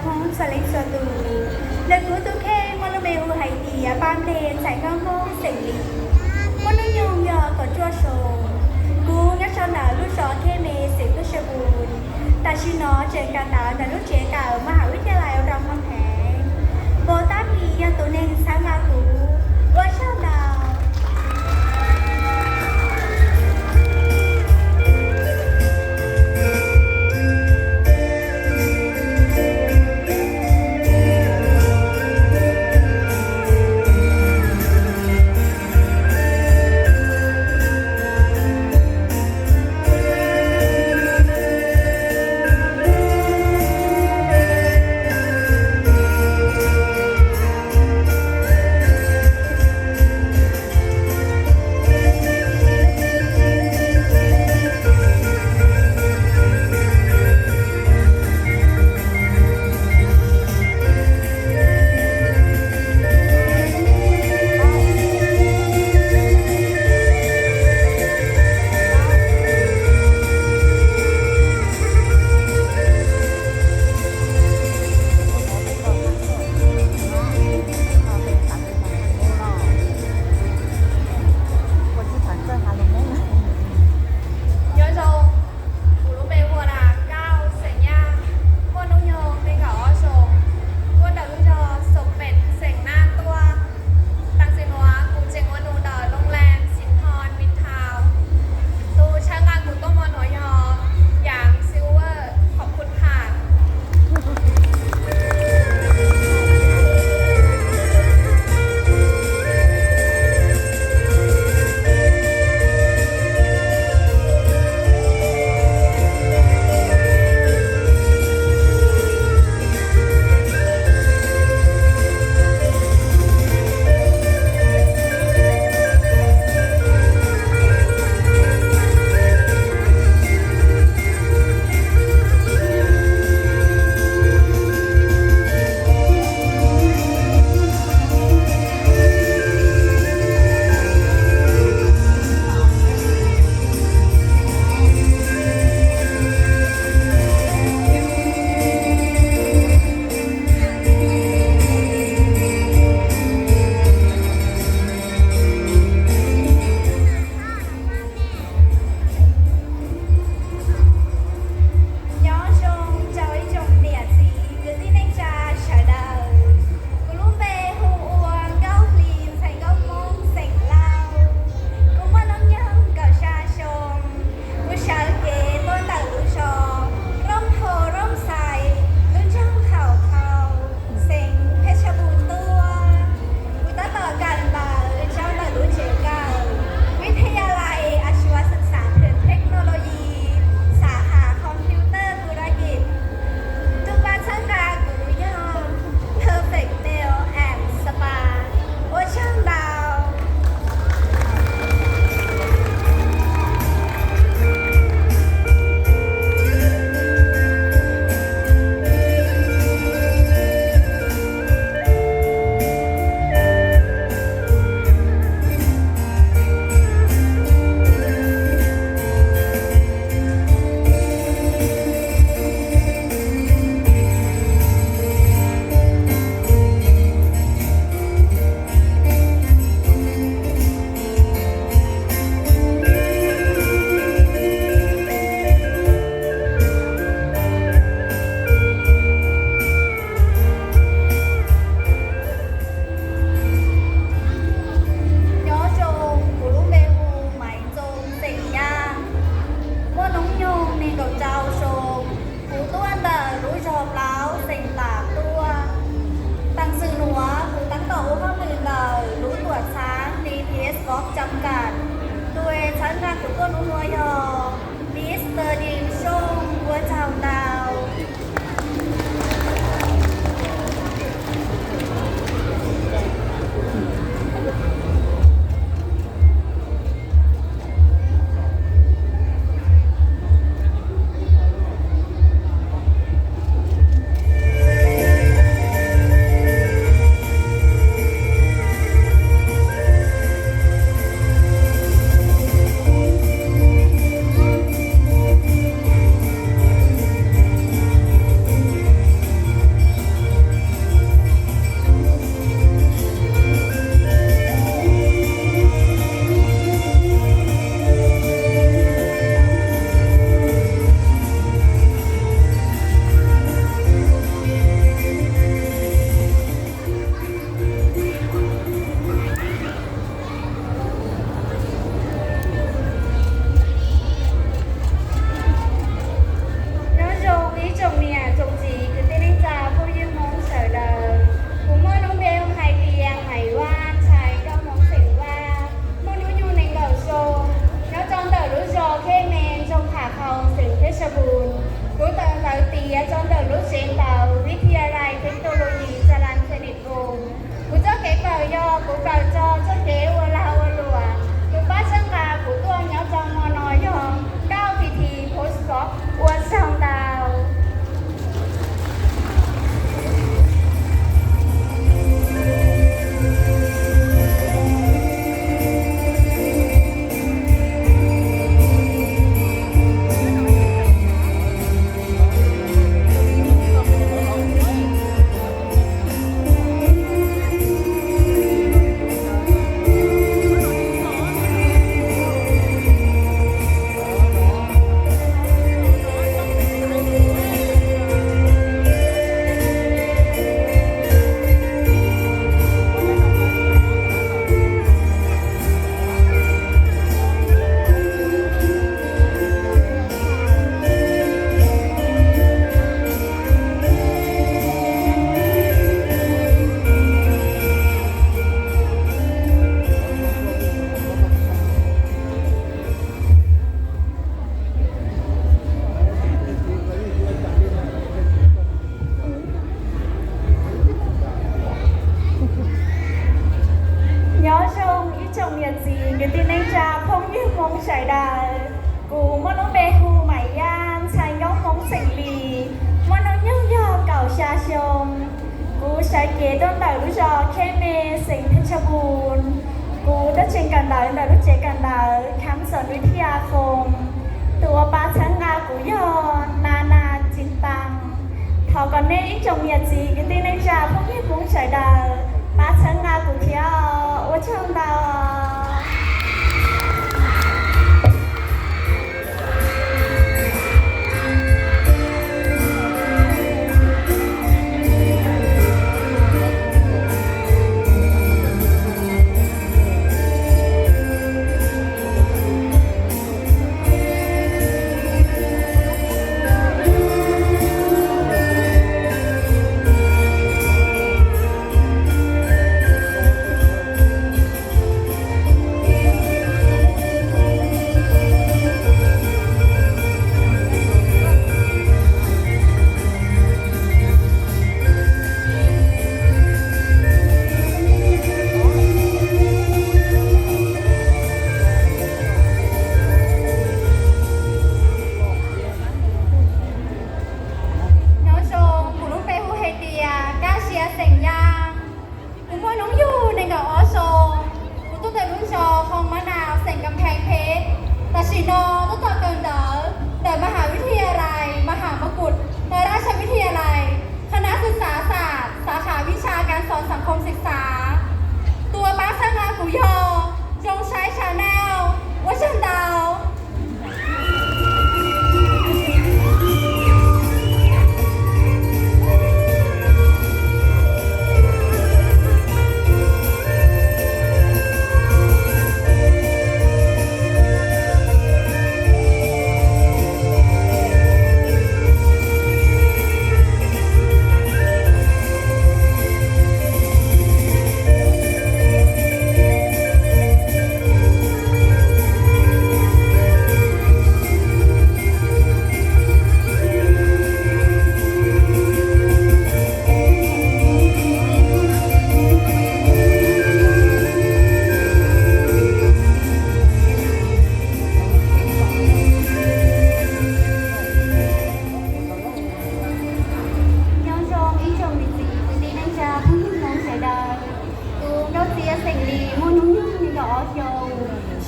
hôn xà linh xà tù lần cú tu khe mô lô bê u hay tìa ban đền xảy ngang ngôn xỉnh lì mô nô nhung nhờ có chua sổ cú ngắt sau nào lúc gió khe mê xỉnh lúc sơ bùn ta chỉ nó trên cả tạo là lúc trẻ cả ở Mhà Viết Gia Lai ở Rồng Hằng Hẹn Bồ Tát Nhi tổ nên sáng ngà cú ở sau nào đầu tiên trong đầu lúc sinh đầuวิทยาลัยเทคโนโลยีจรัญสนิทวงศ์กูเจ้าเก๋เก่ายอกูเก่าจอเจ้าเก๋วัวลาวัวหลัวกูบ้าช่างกากูตัวเงาจองมอนอยอก้าวพิธีโพสต์บ็อกอวนช่างดาว trời đời cụ mô nó bê hù mày gian chạy ngóng mong xịn lì mô nó nhớ nhớ cầu xa xông cụ sẽ kế tôn đời lúc gió khê mê xịn thích cho buồn cụ đất trên cần đời đời lúc chế cần đời khám sờnวิทยาคมตัวป้าชั้นงากูยอนานาจินตังthọ còn nên ít trồng nhiệt gì cái tin anh trà không biết cũng trời đờiป้าชั้นงากูเที่ยวว่าช่างดาว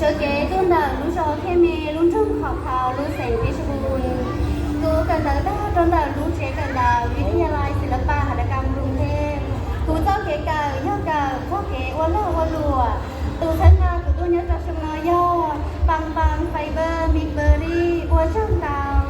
Sơ kế tôn đời lúc gió khê mê luôn trong khảo khảo luôn sành với sơ bùn Cú cần đời đó tôn đời lúc chế cần đờiวิทยาลัยศิลปะหัตถกรรมกรุงเทพกูเจ้าเก๋เก่าย่อเก่าพ่อเก๋อ้วนล่ออ้วนรัวตูฉันมากูตัวนี้จะชมน้อยย่อปังปังไฟเบอร์มิกเบอร์รี่อ้วนช่างดาว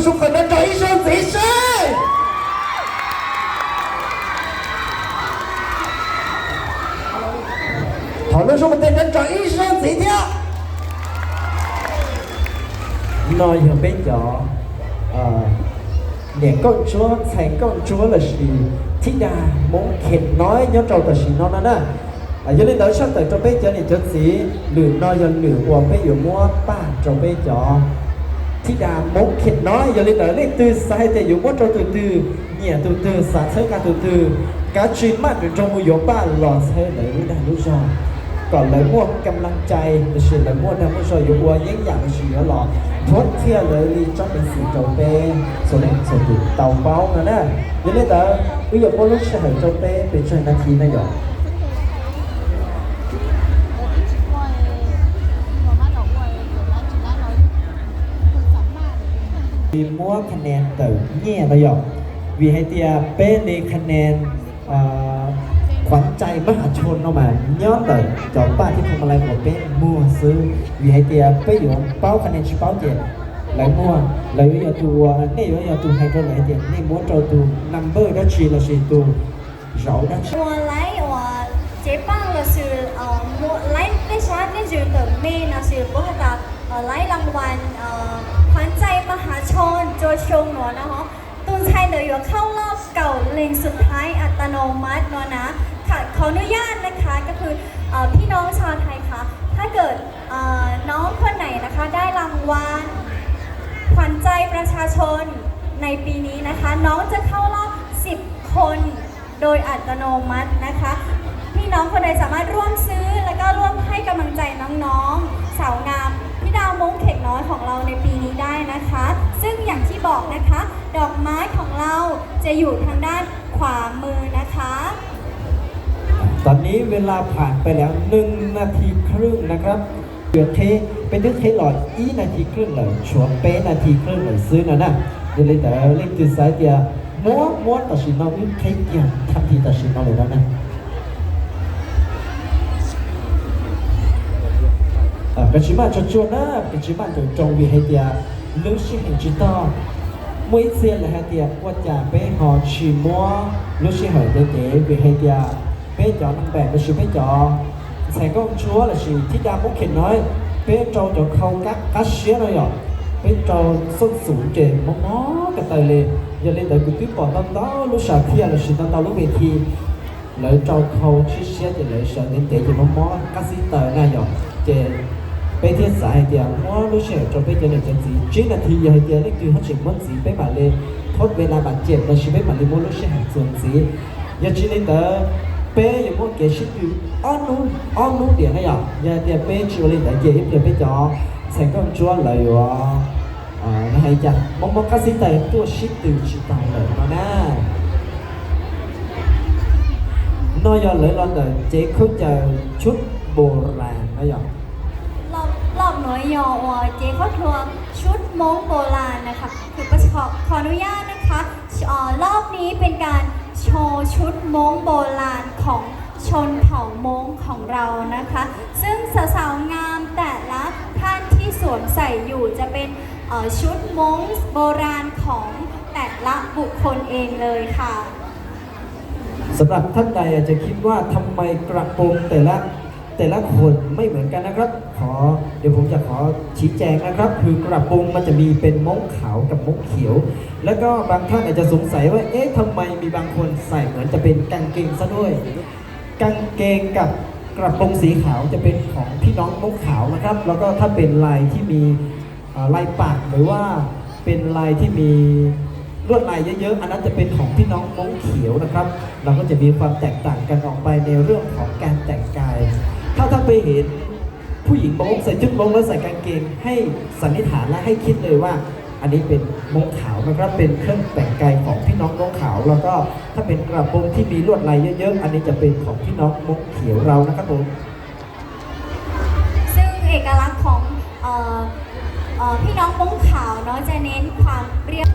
叔可能找一声贼声。讨论说我们再能找一声贼跳。nói giờ bây giờ để con chúa thành con chúa là gì thích đà muốn khen nói nhớ trâu là gì nó nè giờ lên đó sắp tới cho bây giờ này cho gì lửa nói giờ lửa qua bây giờ mua ba cho bây giờ thích đà muốn khen nói giờ lên đó lên từ sai thì dùng mua trâu từ từ nhẹ từ từ sáng sớm cả từ từ cả chuyến mắt được trong một giờ ba lò xe lấy đến đây lúc rồi còn lấy mua cầm lăng chay là sự lấy mua đang mua rồi dùng qua những dạng là sự ở lò thoát kia lấy đi cho mình sự trâu bê số này số từ tàu bao nữa nè giờ lên đó bây giờ có lúc sẽ hỏi trâu bê bị chơi nathi này rồi vì mua คะแนนtừ nhẹ rồi rồi vì hay tia bê đi คะแนนขวัญใจมหาชนเนาะมาย้อนเลยจอป้าที่ทำอะไรของเป๊ะมั่วซื้อvì hay tiaเป๊ะอยู่เป้าคะแนนชิเป้าเจ็ดlại mua lại bây giờ tu này bây giờ tu hay cho lại tiền này muốn cho tu number đó chỉ là gì tu rõ đó mua lấy chế băng là sự mua lấy cái sát cái sự từ mi là sự của ta lấy รางวัลขวัญใจมหาชนโจชงเนาะนะฮะตูนไทยเลยอยู่เข้ารอบเก่าเลงสุดท้ายอัตโนมัติเนาะนะค่ะขออนุญาตนะคะก็คือพี่น้องชาวไทยคะถ้าเกิดน้องคนไหนนะคะได้รางวัลขวัญใจประชาชนในปีนี้นะคะน้องจะเข้ารอบ10 คนโดยอัตโนมัตินะคะพี่น้องคนใดสามารถร่วมซื้อแล้วก็ร่วมให้กำลังใจน้องๆสาวงามพี่ดาวมงเข็กน้อยของเราในปีนี้ได้นะคะซึ่งอย่างที่บอกนะคะดอกไม้ของเราจะอยู่ทางด้านขวามือนะคะตอนนี้เวลาผ่านไปแล้ว1 นาทีครึ่งนะครับเดือดเทเป็นดึกเทหลอด1 นาทีครึ่งเลยชัวเป๊ะ1 นาทีครึ่งเลยซื้อนะนะเดี๋ยวเลยแต่เล่นตื่นสายเดียวม้วนตัดสินเราไม่เทเกี่ยวทำทีตัดสินเราเลยแล้วนะcái chỉ mà cho chôn á cái chỉ mà trong vì hay tiệt lưu sĩ hình chỉ to mỗi xe là hay tiệt qua trả bé họ chỉ mua lưu sĩ hỏi để vì hay tiệt bé cho năm bè nó chỉ bé cho Sài Gòn chúa là chỉ thích đa muốn khen nói bé cho khâu các xía rồi ạ bé cho xuất sủng trên mó cái tay lên giờ lên tới cái tuyết bỏ tao đó lúc sau kia là chỉ tao lúc về thi lấy cho khâu chiếc xía thì lấy sợ đến để cho mó các xí tờ này ạ trên bây giờ sai thì mua lúc sẽ cho bây giờ này chân gì chỉ là thì giờ thì lấy từ hết chuyện mất gì bây mà lên thốt về là bạn chết là chỉ bây mà lên mua lúc sẽ hàng xuân gì giờ chỉ lên tới bây giờ mua cái ship từ on nút tiền này à giờ thì bây chỉ lên tới giờ giờ bây giờ thành công chúa lời nó hay chăng mong các sĩ tài tua ship từ chỉ tài lời nó nè nói giờ lời lo đời chế không chờ chút bồ ràng nói giờรอบหน่วยยอเจ๊ก็ทัวร์ชุดม้งโบราณนะคะคือประชาขออนุญาตนะคะรอบนี้เป็นการโชว์ชุดม้งโบราณของชนเผ่าม้งของเรานะคะซึ่งสาวๆงามแต่ละท่านที่สวมใส่อยู่จะเป็นชุดม้งโบราณของแต่ละบุคคลเองเลยค่ะสำหรับท่านใดอาจจะคิดว่าทำไมกระโปรงแต่ละคนไม่เหมือนกันนะครับเดี๋ยวผมจะขอชี้แจงนะครับคือกระโปรงมันจะมีเป็นม้งขาวกับม้งเขียวแล้วก็บางท่านอาจจะสงสัยว่าเอ๊ะทำไมมีบางคนใส่เหมือนจะเป็นกางเกงซะด้วยกางเกงกับกระโปรงสีขาวจะเป็นของพี่น้องม้งขาวนะครับแล้วก็ถ้าเป็นลายที่มีลายปักหรือว่าเป็นลายที่มีลวดลายเยอะๆอันนั้นจะเป็นของพี่น้องม้งเขียวนะครับเราก็จะมีความแตกต่างกันออกไปในเรื่องของการแต่งกายถ้าท่านไปเห็นผู้หญิงม้งใส่ชุดม้งแล้วใส่กางเกงให้สันนิษฐานและให้คิดเลยว่าอันนี้เป็นม้งขาวนะครับเป็นเครื่องแต่งกายของพี่น้องม้งขาวแล้วก็ถ้าเป็นกระโปรงที่มีลวดลายเยอะๆอันนี้จะเป็นของพี่น้องม้งเขียวเรานะครับผมซึ่งเอกลักษณ์ของพี่น้องม้งขาวเนาะจะเน้นความเรียบ